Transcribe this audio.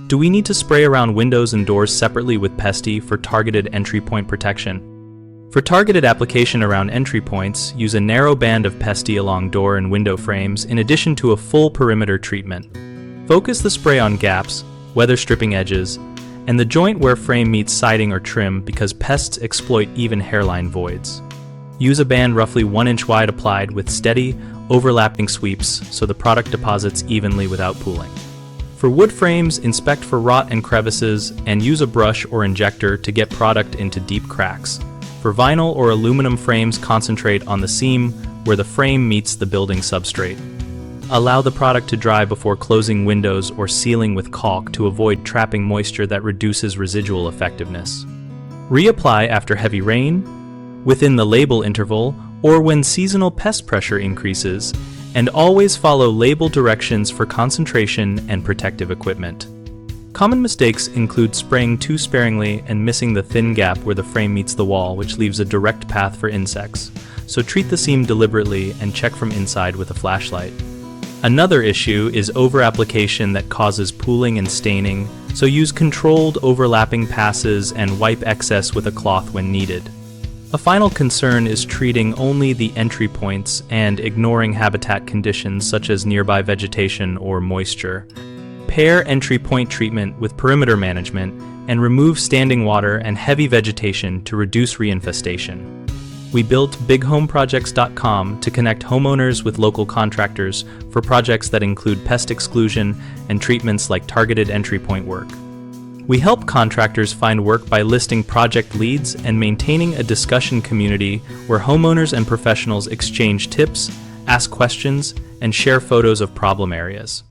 Do we need to spray around windows and doors separately with Pesti for targeted entry point protection? For targeted application around entry points, use a narrow band of Pesti along door and window frames in addition to a full perimeter treatment. Focus the spray on gaps, weather stripping edges, and the joint where frame meets siding or trim because pests exploit even hairline voids. Use a band roughly 1 inch wide applied with steady, overlapping sweeps so the product deposits evenly without pooling. For wood frames, inspect for rot and crevices and use a brush or injector to get product into deep cracks. For vinyl or aluminum frames, concentrate on the seam where the frame meets the building substrate. Allow the product to dry before closing windows or sealing with caulk to avoid trapping moisture that reduces residual effectiveness. Reapply after heavy rain, within the label interval, or when seasonal pest pressure increases, and always follow label directions for concentration and protective equipment. Common mistakes include spraying too sparingly and missing the thin gap where the frame meets the wall, which leaves a direct path for insects. So treat the seam deliberately and check from inside with a flashlight. Another issue is over-application that causes pooling and staining, so use controlled overlapping passes and wipe excess with a cloth when needed. A final concern is treating only the entry points and ignoring habitat conditions such as nearby vegetation or moisture. Pair entry point treatment with perimeter management and remove standing water and heavy vegetation to reduce reinfestation. We built bighomeprojects.com to connect homeowners with local contractors for projects that include pest exclusion and treatments like targeted entry point work. We help contractors find work by listing project leads and maintaining a discussion community where homeowners and professionals exchange tips, ask questions, and share photos of problem areas.